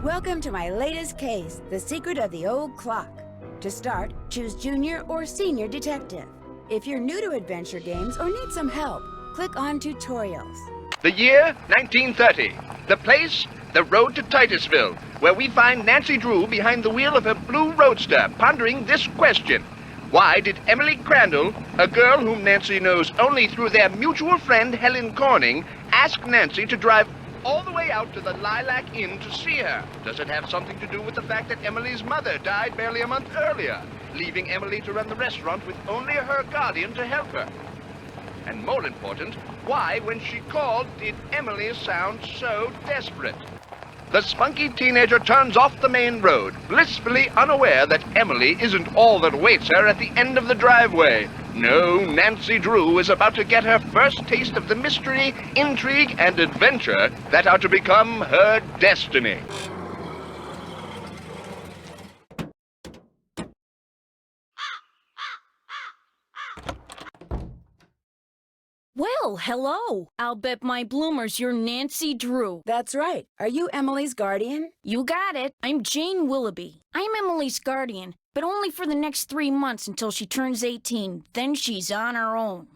Welcome to my latest case, The Secret of the Old Clock. To start, choose Junior or Senior Detective. If you're new to adventure games or need some help, click on Tutorials. The year, 1930. The place, the road to Titusville, where we find Nancy Drew behind the wheel of her blue roadster, pondering this question. Why did Emily Crandell, a girl whom Nancy knows only through their mutual friend Helen Corning, ask Nancy to drive all the way out to the Lilac Inn to see her? Does it have something to do with the fact that Emily's mother died barely a month earlier, leaving Emily to run the restaurant with only her guardian to help her? And more important, why, when she called, did Emily sound so desperate? The spunky teenager turns off the main road, blissfully unaware that Emily isn't all that awaits her at the end of the driveway. No, Nancy Drew is about to get her first taste of the mystery, intrigue, and adventure that are to become her destiny. Well, hello. I'll bet my bloomers you're Nancy Drew. That's right. Are you Emily's guardian? You got it. I'm Jane Willoughby. I'm Emily's guardian, but only for the next 3 months until she turns 18. Then she's on her own.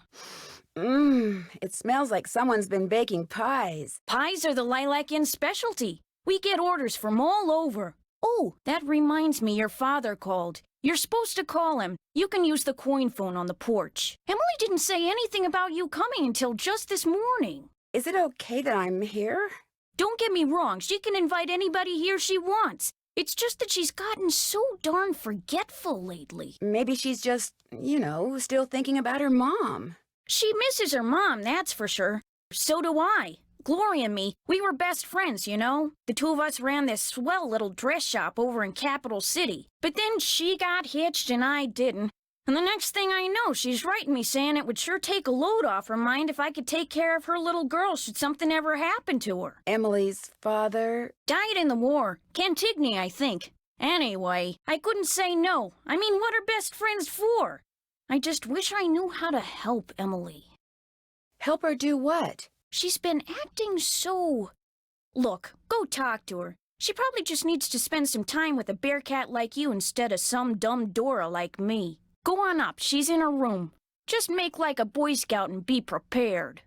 It smells like someone's been baking pies. Pies are the Lilac Inn specialty. We get orders from all over. Oh, that reminds me your father called. You're supposed to call him. You can use the coin phone on the porch. Emily didn't say anything about you coming until just this morning. Is it okay that I'm here? Don't get me wrong, she can invite anybody here she wants. It's just that she's gotten so darn forgetful lately. Maybe she's just, still thinking about her mom. She misses her mom, that's for sure. So do I. Gloria and me, we were best friends, you know? The two of us ran this swell little dress shop over in Capital City. But then she got hitched and I didn't. And the next thing I know, she's writing me saying it would sure take a load off her mind if I could take care of her little girl should something ever happen to her. Emily's father? Died in the war. Cantigny, I think. Anyway, I couldn't say no. I mean, what are best friends for? I just wish I knew how to help Emily. Help her do what? She's been acting so... Look, go talk to her. She probably just needs to spend some time with a bear cat like you instead of some dumb Dora like me. Go on up, she's in her room. Just make like a Boy Scout and be prepared.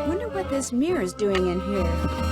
Wonder what this mirror's doing in here.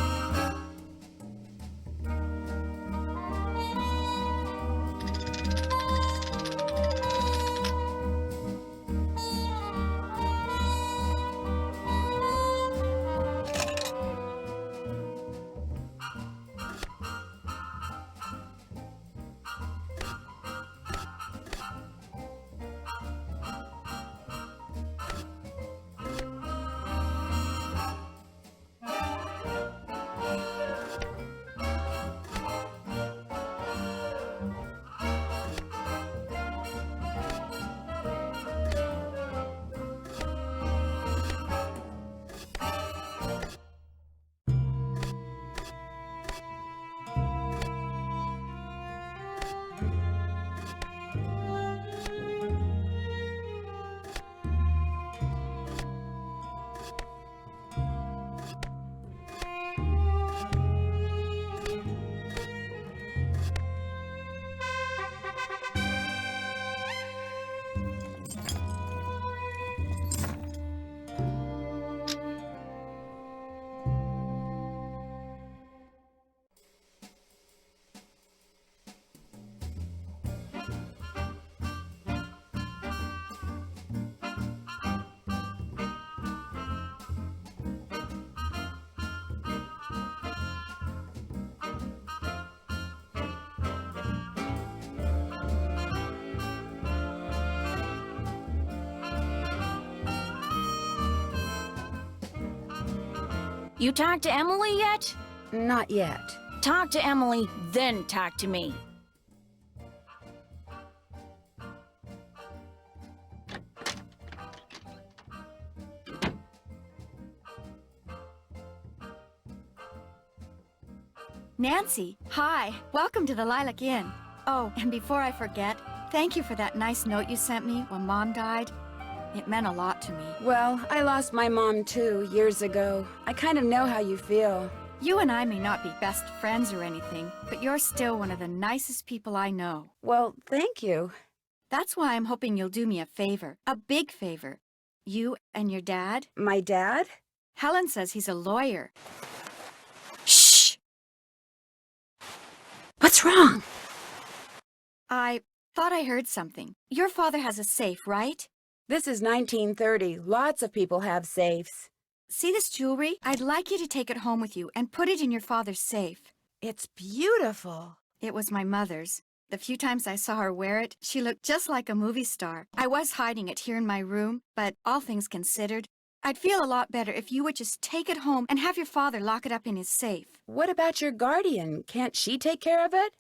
You talked to Emily yet? Not yet. Talk to Emily, then talk to me. Nancy, hi. Welcome to the Lilac Inn. Oh, and before I forget, thank you for that nice note you sent me when Mom died. It meant a lot to me. Well, I lost my mom too, years ago. I kind of know how you feel. You and I may not be best friends or anything, but you're still one of the nicest people I know. Well, thank you. That's why I'm hoping you'll do me a favor, a big favor. You and your dad? My dad? Helen says he's a lawyer. Shh! What's wrong? I thought I heard something. Your father has a safe, right? This is 1930. Lots of people have safes. See this jewelry? I'd like you to take it home with you and put it in your father's safe. It's beautiful. It was my mother's. The few times I saw her wear it, she looked just like a movie star. I was hiding it here in my room, but all things considered, I'd feel a lot better if you would just take it home and have your father lock it up in his safe. What about your guardian? Can't she take care of it?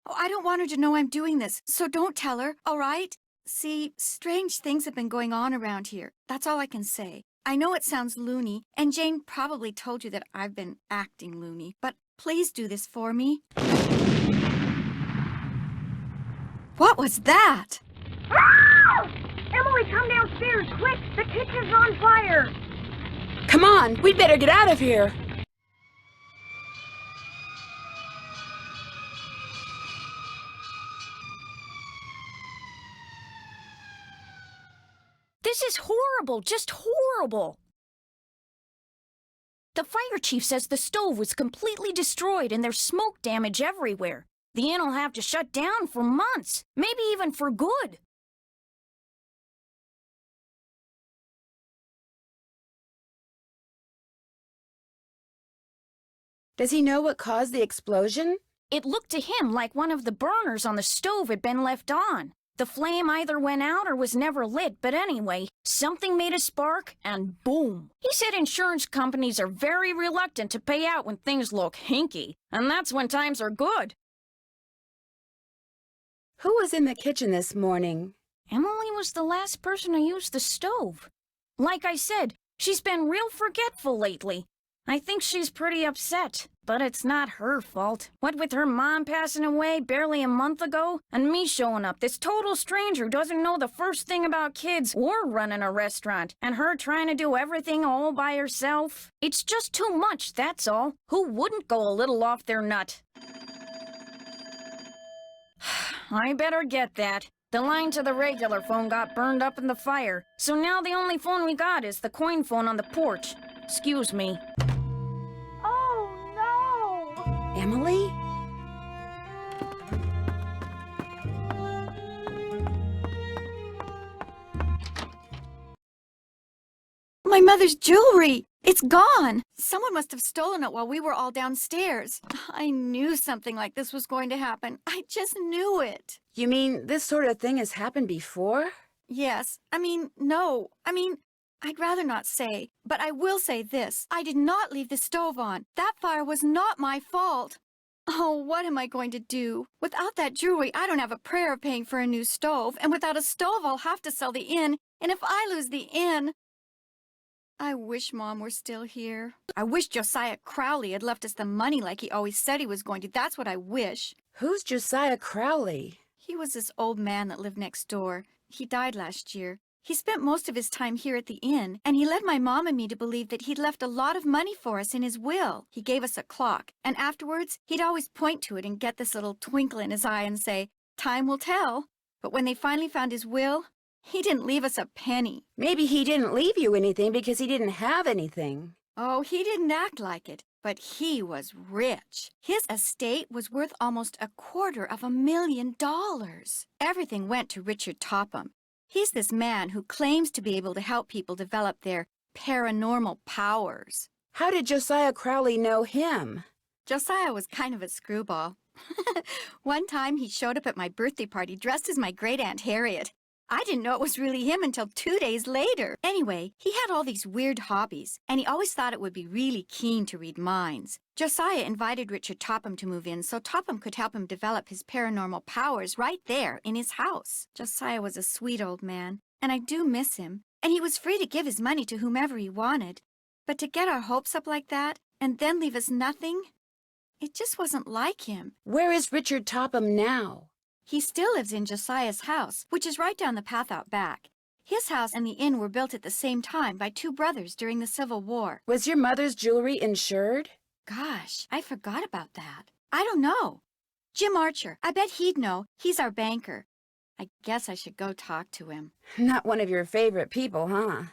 Oh, I don't want her to know I'm doing this, so don't tell her, all right? See, strange things have been going on around here. That's all I can say. I know it sounds loony, and Jane probably told you that I've been acting loony, but please do this for me. What was that? Emily, come downstairs, quick! The kitchen's on fire! Come on, we'd better get out of here. This is horrible, just horrible. The fire chief says the stove was completely destroyed and there's smoke damage everywhere. The inn will have to shut down for months, maybe even for good. Does he know what caused the explosion? It looked to him like one of the burners on the stove had been left on. The flame either went out or was never lit, but anyway, something made a spark and boom. He said insurance companies are very reluctant to pay out when things look hinky, and that's when times are good. Who was in the kitchen this morning? Emily was the last person to use the stove. Like I said, she's been real forgetful lately. I think she's pretty upset, but it's not her fault. What with her mom passing away barely a month ago, and me showing up, this total stranger who doesn't know the first thing about kids or running a restaurant, and her trying to do everything all by herself. It's just too much, that's all. Who wouldn't go a little off their nut? I better get that. The line to the regular phone got burned up in the fire, so now the only phone we got is the coin phone on the porch. Excuse me. Emily? My mother's jewelry! It's gone! Someone must have stolen it while we were all downstairs. I knew something like this was going to happen. I just knew it. You mean this sort of thing has happened before? Yes. No. I'd rather not say, but I will say this. I did not leave the stove on. That fire was not my fault. Oh, what am I going to do? Without that jewelry, I don't have a prayer of paying for a new stove, and without a stove, I'll have to sell the inn, and if I lose the inn... I wish Mom were still here. I wish Josiah Crowley had left us the money like he always said he was going to. That's what I wish. Who's Josiah Crowley? He was this old man that lived next door. He died last year. He spent most of his time here at the inn, and he led my mom and me to believe that he'd left a lot of money for us in his will. He gave us a clock, and afterwards, he'd always point to it and get this little twinkle in his eye and say, "Time will tell." But when they finally found his will, he didn't leave us a penny. Maybe he didn't leave you anything because he didn't have anything. Oh, he didn't act like it, but he was rich. His estate was worth almost $250,000. Everything went to Richard Topham. He's this man who claims to be able to help people develop their paranormal powers. How did Josiah Crowley know him? Josiah was kind of a screwball. One time he showed up at my birthday party dressed as my great-aunt Harriet. I didn't know it was really him until 2 days later. Anyway, he had all these weird hobbies, and he always thought it would be really keen to read minds. Josiah invited Richard Topham to move in so Topham could help him develop his paranormal powers right there in his house. Josiah was a sweet old man, and I do miss him. And he was free to give his money to whomever he wanted. But to get our hopes up like that, and then leave us nothing, it just wasn't like him. Where is Richard Topham now? He still lives in Josiah's house, which is right down the path out back. His house and the inn were built at the same time by two brothers during the Civil War. Was your mother's jewelry insured? Gosh, I forgot about that. I don't know. Jim Archer, I bet he'd know. He's our banker. I guess I should go talk to him. Not one of your favorite people, huh?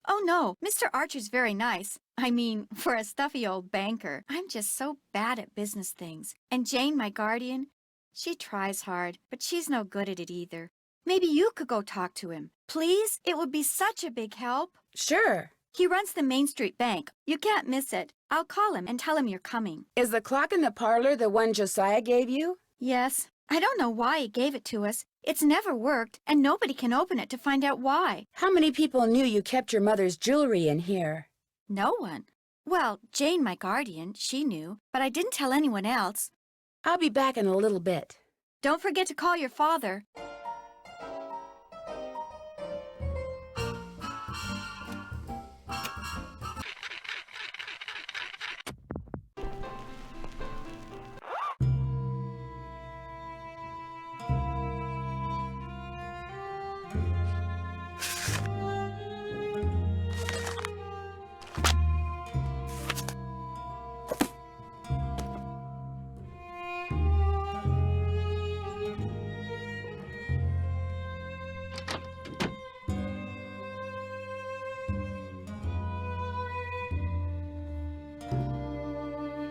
Oh, no, Mr. Archer's very nice. I mean, for a stuffy old banker. I'm just so bad at business things. And Jane, my guardian, she tries hard, but she's no good at it either. Maybe you could go talk to him. Please? It would be such a big help. Sure. He runs the Main Street Bank. You can't miss it. I'll call him and tell him you're coming. Is the clock in the parlor the one Josiah gave you? Yes. I don't know why he gave it to us. It's never worked, and nobody can open it to find out why. How many people knew you kept your mother's jewelry in here? No one. Well, Jane, my guardian, she knew, but I didn't tell anyone else. I'll be back in a little bit. Don't forget to call your father.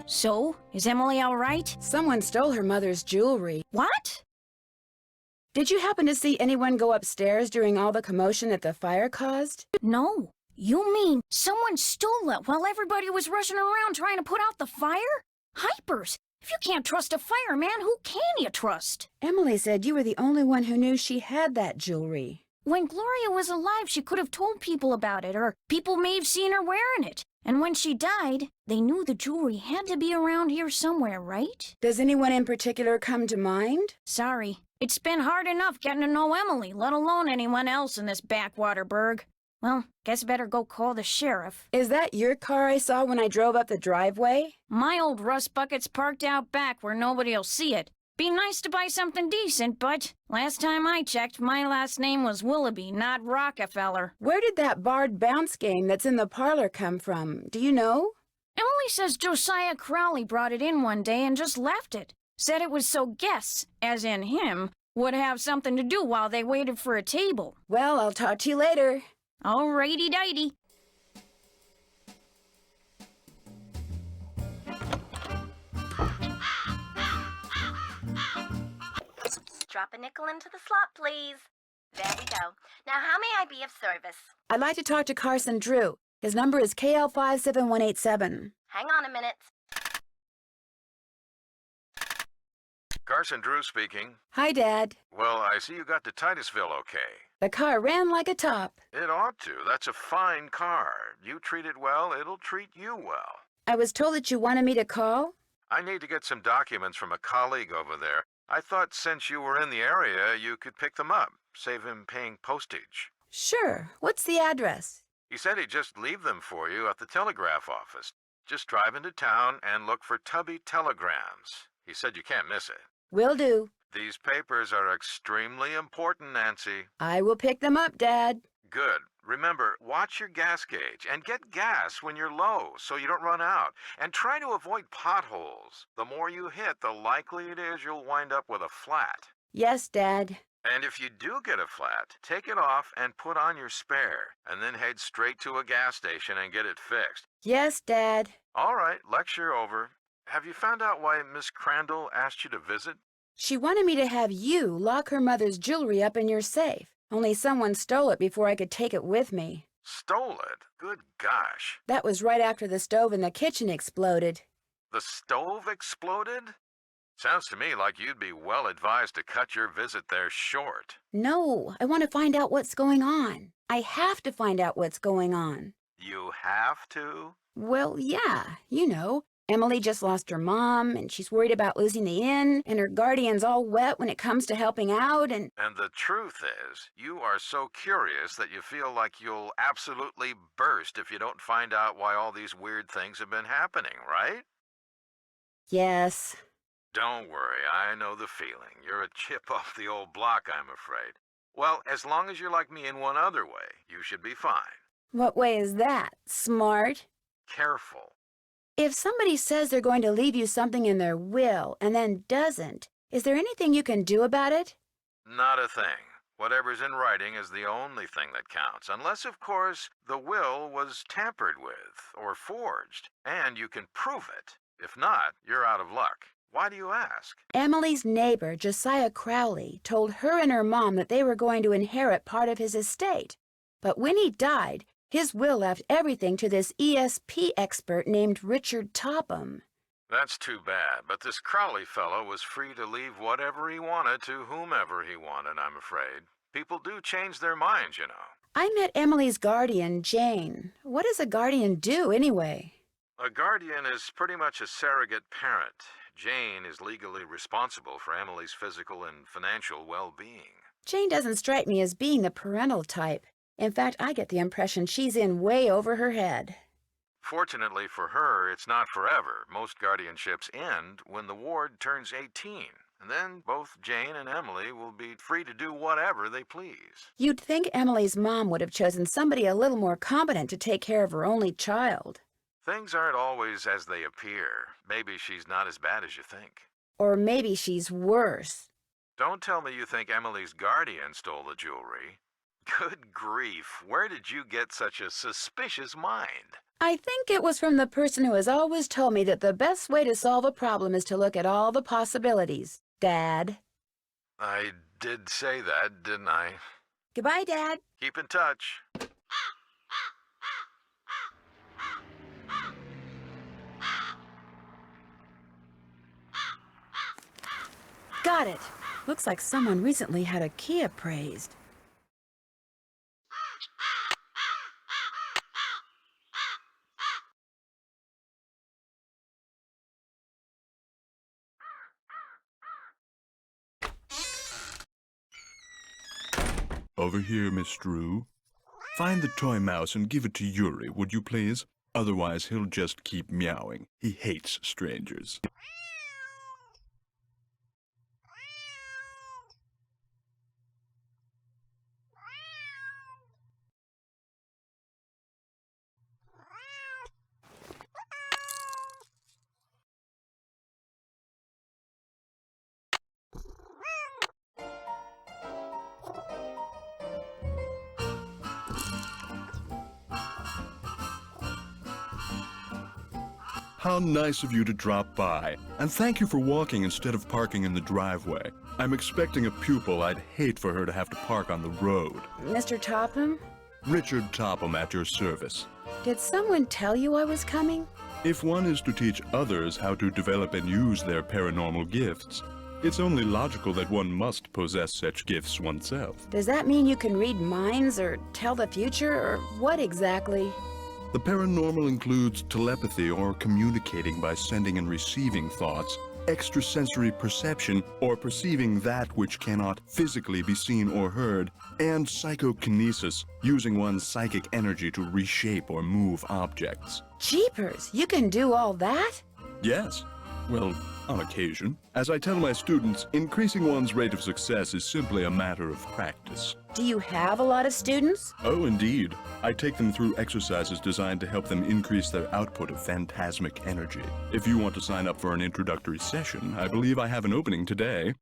So, is Emily all right? Someone stole her mother's jewelry. What? Did you happen to see anyone go upstairs during all the commotion that the fire caused? No. You mean someone stole it while everybody was rushing around trying to put out the fire? Hypers! If you can't trust a fireman, who can you trust? Emily said you were the only one who knew she had that jewelry. When Gloria was alive, she could have told people about it, or people may have seen her wearing it. And when she died, they knew the jewelry had to be around here somewhere, right? Does anyone in particular come to mind? Sorry. It's been hard enough getting to know Emily, let alone anyone else in this backwater burg. Well, guess better go call the sheriff. Is that your car I saw when I drove up the driveway? My old rust bucket's parked out back where nobody'll see it. Be nice to buy something decent, but last time I checked, my last name was Willoughby, not Rockefeller. Where did that barred bounce game that's in the parlor come from? Do you know? Emily says Josiah Crowley brought it in one day and just left it. Said it was so guests, as in him, would have something to do while they waited for a table. Well, I'll talk to you later. Alrighty-dighty. Drop a nickel into the slot, please. There we go. Now, how may I be of service? I'd like to talk to Carson Drew. His number is KL57187. Hang on a minute. Carson Drew speaking. Hi, Dad. Well, I see you got to Titusville okay. The car ran like a top. It ought to. That's a fine car. You treat it well, it'll treat you well. I was told that you wanted me to call. I need to get some documents from a colleague over there. I thought since you were in the area, you could pick them up, save him paying postage. Sure. What's the address? He said he'd just leave them for you at the telegraph office. Just drive into town and look for Tubby Telegrams. He said you can't miss it. Will do. These papers are extremely important, Nancy. I will pick them up, Dad. Good. Remember, watch your gas gauge and get gas when you're low so you don't run out. And try to avoid potholes. The more you hit, the likely it is you'll wind up with a flat. Yes, Dad. And if you do get a flat, take it off and put on your spare, and then head straight to a gas station and get it fixed. Yes, Dad. All right, lecture over. Have you found out why Miss Crandell asked you to visit? She wanted me to have you lock her mother's jewelry up in your safe. Only someone stole it before I could take it with me. Stole it? Good gosh. That was right after the stove in the kitchen exploded. The stove exploded? Sounds to me like you'd be well advised to cut your visit there short. No, I want to find out what's going on. I have to find out what's going on. You have to? Well, yeah, you know. Emily just lost her mom, and she's worried about losing the inn, and her guardian's all wet when it comes to helping out, and... And the truth is, you are so curious that you feel like you'll absolutely burst if you don't find out why all these weird things have been happening, right? Yes. Don't worry, I know the feeling. You're a chip off the old block, I'm afraid. Well, as long as you're like me in one other way, you should be fine. What way is that? Smart? Careful. If somebody says they're going to leave you something in their will and then doesn't, is there anything you can do about it? Not a thing. Whatever's in writing is the only thing that counts, unless, of course, the will was tampered with or forged, and you can prove it. If not, you're out of luck. Why do you ask? Emily's neighbor, Josiah Crowley, told her and her mom that they were going to inherit part of his estate. But when he died, his will left everything to this ESP expert named Richard Topham. That's too bad, but this Crowley fellow was free to leave whatever he wanted to whomever he wanted, I'm afraid. People do change their minds, you know. I met Emily's guardian, Jane. What does a guardian do, anyway? A guardian is pretty much a surrogate parent. Jane is legally responsible for Emily's physical and financial well-being. Jane doesn't strike me as being the parental type. In fact, I get the impression she's in way over her head. Fortunately for her, it's not forever. Most guardianships end when the ward turns 18. And then both Jane and Emily will be free to do whatever they please. You'd think Emily's mom would have chosen somebody a little more competent to take care of her only child. Things aren't always as they appear. Maybe she's not as bad as you think. Or maybe she's worse. Don't tell me you think Emily's guardian stole the jewelry. Good grief, where did you get such a suspicious mind? I think it was from the person who has always told me that the best way to solve a problem is to look at all the possibilities, Dad. I did say that, didn't I? Goodbye, Dad. Keep in touch. Got it. Looks like someone recently had a key appraised. Over here, Miss Drew. Find the toy mouse and give it to Yuri, would you please? Otherwise, he'll just keep meowing. He hates strangers. How nice of you to drop by. And thank you for walking instead of parking in the driveway. I'm expecting a pupil. I'd hate for her to have to park on the road. Mr. Topham? Richard Topham at your service. Did someone tell you I was coming? If one is to teach others how to develop and use their paranormal gifts, it's only logical that one must possess such gifts oneself. Does that mean you can read minds or tell the future, or what exactly? The paranormal includes telepathy or communicating by sending and receiving thoughts, extrasensory perception or perceiving that which cannot physically be seen or heard, and psychokinesis, using one's psychic energy to reshape or move objects. Jeepers, you can do all that? Yes. Well, on occasion. As I tell my students, increasing one's rate of success is simply a matter of practice. Do you have a lot of students? Oh, indeed. I take them through exercises designed to help them increase their output of phantasmic energy. If you want to sign up for an introductory session, I believe I have an opening today.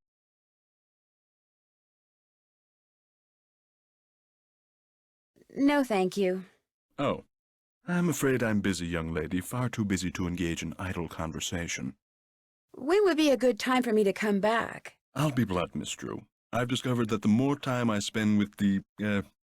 No, thank you. Oh. I'm afraid I'm busy, young lady, far too busy to engage in idle conversation. When would be a good time for me to come back? I'll be blunt, Miss Drew. I've discovered that the more time I spend with the,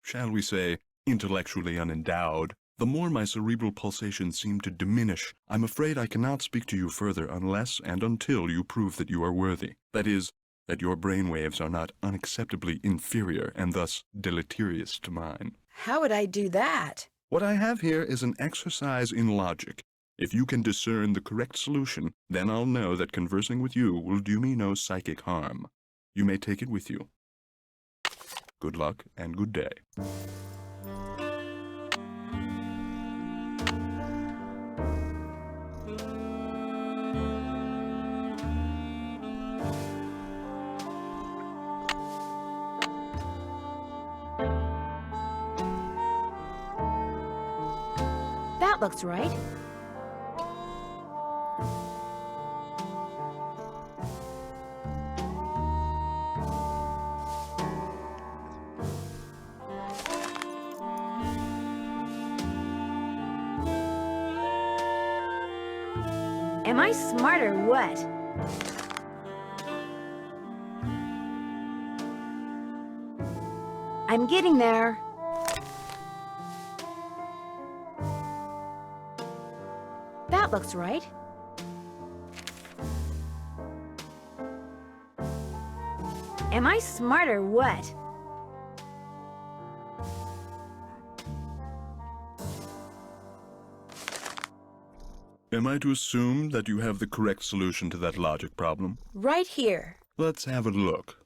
shall we say, intellectually unendowed, The more my cerebral pulsations seem to diminish, I'm afraid I cannot speak to you further unless and until you prove that you are worthy. That is, that your brainwaves are not unacceptably inferior and thus deleterious to mine. How would I do that? What I have here is an exercise in logic. If you can discern the correct solution, then I'll know that conversing with you will do me no psychic harm. You may take it with you. Good luck and good day. That looks right. Am I smart or what? I'm getting there. That looks right. Am I smart or what? Am I to assume that you have the correct solution to that logic problem? Right here. Let's have a look.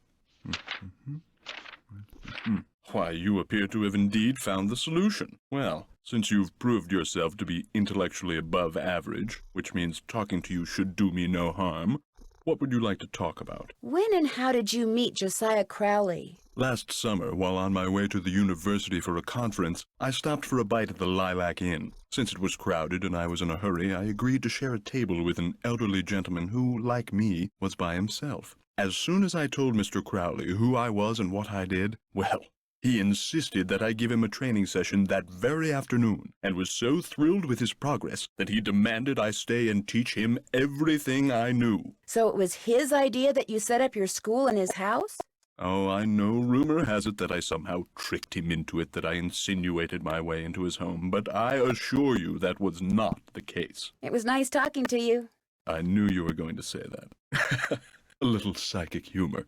Why, you appear to have indeed found the solution. Well, since you've proved yourself to be intellectually above average, which means talking to you should do me no harm, what would you like to talk about? When and how did you meet Josiah Crowley? Last summer, while on my way to the university for a conference, I stopped for a bite at the Lilac Inn. Since it was crowded and I was in a hurry, I agreed to share a table with an elderly gentleman who, like me, was by himself. As soon as I told Mr. Crowley who I was and what I did, well, he insisted that I give him a training session that very afternoon, and was so thrilled with his progress that he demanded I stay and teach him everything I knew. So it was his idea that you set up your school in his house? Oh, I know rumor has it that I somehow tricked him into it, that I insinuated my way into his home, but I assure you that was not the case. It was nice talking to you. I knew you were going to say that. A little psychic humor.